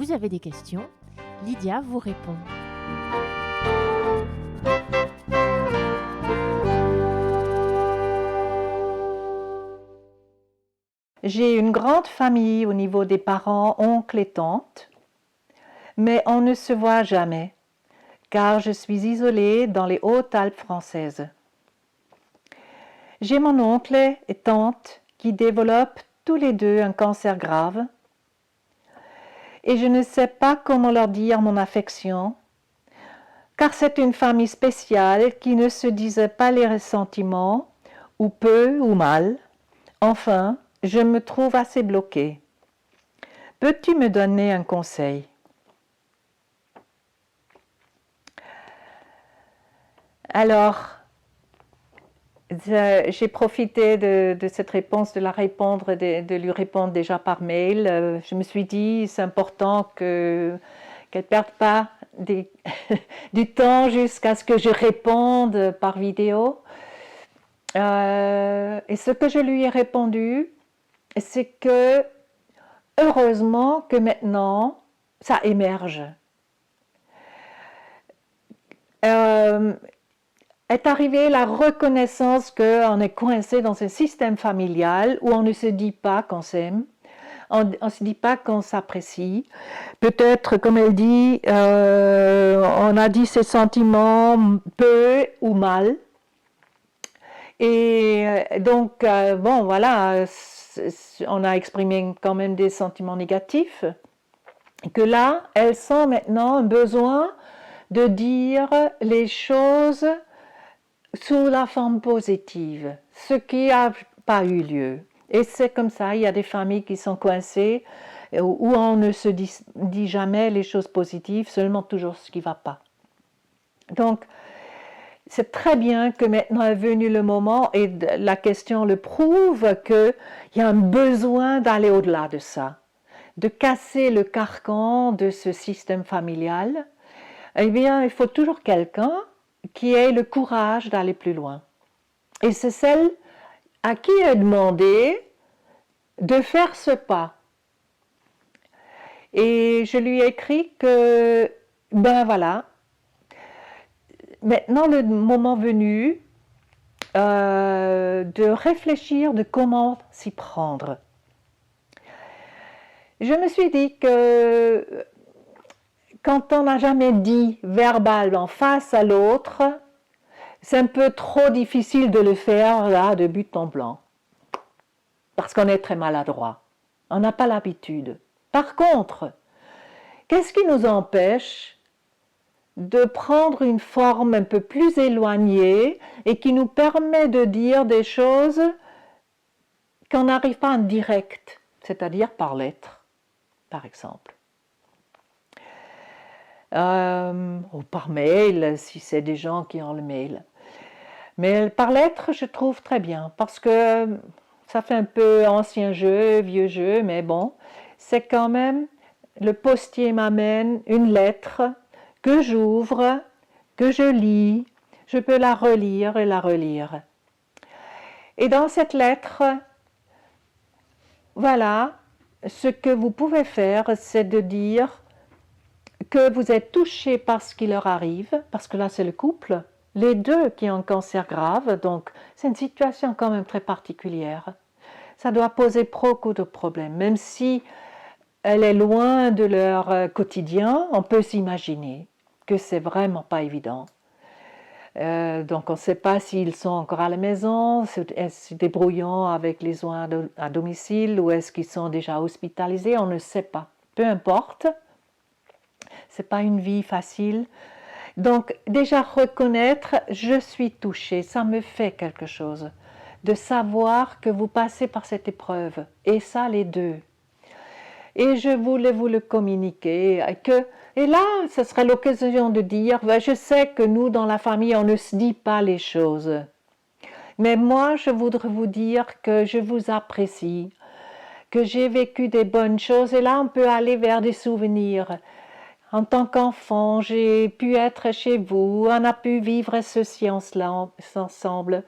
vous avez des questions, Lydia vous répond. J'ai une grande famille au niveau des parents, oncles et tantes, mais on ne se voit jamais, car je suis isolée dans les Hautes-Alpes françaises. J'ai mon oncle et tante qui développent tous les deux un cancer grave, et je ne sais pas comment leur dire mon affection, car c'est une famille spéciale qui ne se disait pas les ressentiments, ou peu ou mal. Enfin, je me trouve assez bloquée. Peux-tu me donner un conseil? Alors, j'ai profité de cette réponse, de lui répondre déjà par mail. Je me suis dit, c'est important qu'elle ne perde pas du temps jusqu'à ce que je réponde par vidéo. Et ce que je lui ai répondu, c'est que heureusement que maintenant, ça émerge. Est arrivée la reconnaissance qu'on est coincé dans un système familial où on ne se dit pas qu'on s'aime, on ne se dit pas qu'on s'apprécie. Peut-être, comme elle dit, on a dit ses sentiments peu ou mal. Et donc, bon, voilà, on a exprimé quand même des sentiments négatifs. Que là, elle sent maintenant un besoin de dire les choses sous la forme positive, ce qui n'a pas eu lieu. Et c'est comme ça, il y a des familles qui sont coincées, où on ne se dit jamais les choses positives, seulement toujours ce qui ne va pas. Donc, c'est très bien que maintenant est venu le moment, et la question le prouve, qu'il y a un besoin d'aller au-delà de ça, de casser le carcan de ce système familial. Eh bien, il faut toujours quelqu'un qui ait le courage d'aller plus loin. Et c'est celle à qui est demandé de faire ce pas. Et je lui ai écrit que, ben voilà, maintenant le moment venu de réfléchir de comment s'y prendre. Je me suis dit que quand on n'a jamais dit verbalement face à l'autre, c'est un peu trop difficile de le faire là de but en blanc, parce qu'on est très maladroit, on n'a pas l'habitude. Par contre, qu'est-ce qui nous empêche de prendre une forme un peu plus éloignée et qui nous permet de dire des choses qu'on n'arrive pas en direct, c'est-à-dire par lettre, par exemple. Ou par mail, si c'est des gens qui ont le mail. Mais par lettre, je trouve très bien, parce que ça fait un peu ancien jeu, vieux jeu, mais bon, c'est quand même, le postier m'amène une lettre que j'ouvre, que je lis, je peux la relire et la relire. Et dans cette lettre, voilà, ce que vous pouvez faire, c'est de dire que vous êtes touché par ce qui leur arrive, parce que là c'est le couple, les deux qui ont un cancer grave, donc c'est une situation quand même très particulière. Ça doit poser beaucoup de problèmes, même si elle est loin de leur quotidien, on peut s'imaginer que c'est vraiment pas évident. Donc on ne sait pas s'ils sont encore à la maison, se débrouillant avec les soins à domicile, ou est-ce qu'ils sont déjà hospitalisés, on ne sait pas. Peu importe, c'est pas une vie facile. Donc déjà reconnaître, je suis touchée, ça me fait quelque chose, de savoir que vous passez par cette épreuve, et ça les deux. Et je voulais vous le communiquer, et là, ce serait l'occasion de dire, je sais que nous, dans la famille, on ne se dit pas les choses. Mais moi, je voudrais vous dire que je vous apprécie, que j'ai vécu des bonnes choses, et là, on peut aller vers des souvenirs. En tant qu'enfant, j'ai pu être chez vous, on a pu vivre ceci là ensemble.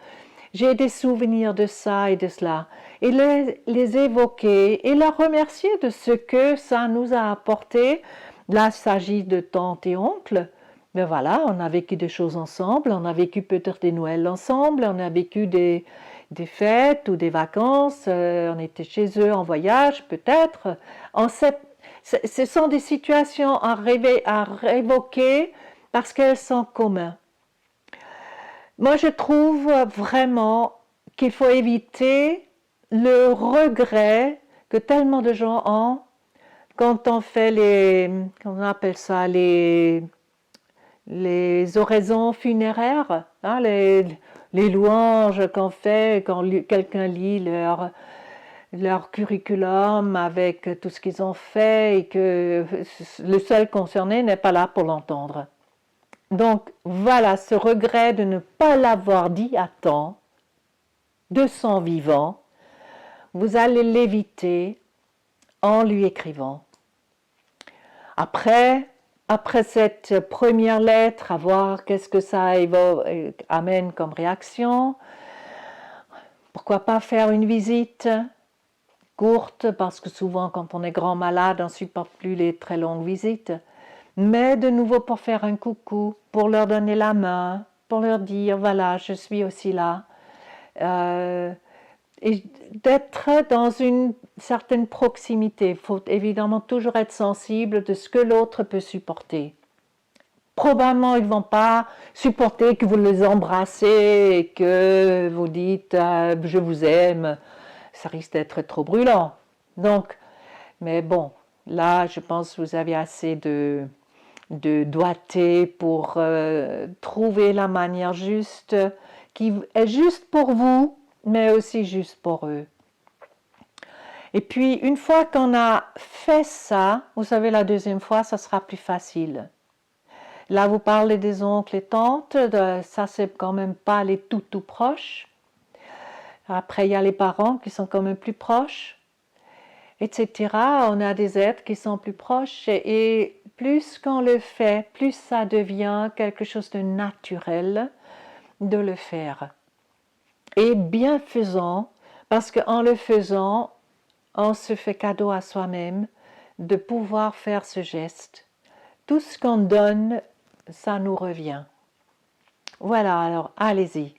j'ai des souvenirs de ça et de cela, et les évoquer et leur remercier de ce que ça nous a apporté. Là, il s'agit de tantes et oncles. Mais voilà, on a vécu des choses ensemble, on a vécu peut-être des Noëls ensemble, on a vécu des fêtes ou des vacances, on était chez eux en voyage peut-être. Ce sont des situations à révoquer parce qu'elles sont communes. Moi, je trouve vraiment qu'il faut éviter le regret que tellement de gens ont quand on fait comment on appelle ça, les oraisons funéraires, hein, les louanges qu'on fait quand quelqu'un lit leur curriculum avec tout ce qu'ils ont fait et que le seul concerné n'est pas là pour l'entendre. Donc voilà, ce regret de ne pas l'avoir dit à temps, de son vivant, vous allez l'éviter en lui écrivant. Après cette première lettre, à voir qu'est-ce que ça amène comme réaction. Pourquoi pas faire une visite courte, parce que souvent quand on est grand malade, on ne supporte plus les très longues visites. Mais de nouveau pour faire un coucou, pour leur donner la main, pour leur dire voilà, je suis aussi là. Et d'être dans une certaine proximité. Il faut évidemment toujours être sensible de ce que l'autre peut supporter. Probablement, ils ne vont pas supporter que vous les embrassez et que vous dites je vous aime. Ça risque d'être trop brûlant. Donc, mais bon, là, je pense que vous avez assez de doigté pour trouver la manière juste qui est juste pour vous, mais aussi juste pour eux. Et puis, une fois qu'on a fait ça, vous savez, la deuxième fois, ça sera plus facile. Là, vous parlez des oncles et tantes, ça, c'est quand même pas les tout proches. Après, il y a les parents qui sont quand même plus proches, etc. On a des êtres qui sont plus proches et plus qu'on le fait, plus ça devient quelque chose de naturel de le faire. Et bienfaisant, parce qu'en le faisant, on se fait cadeau à soi-même de pouvoir faire ce geste. Tout ce qu'on donne, ça nous revient. Voilà, alors allez-y.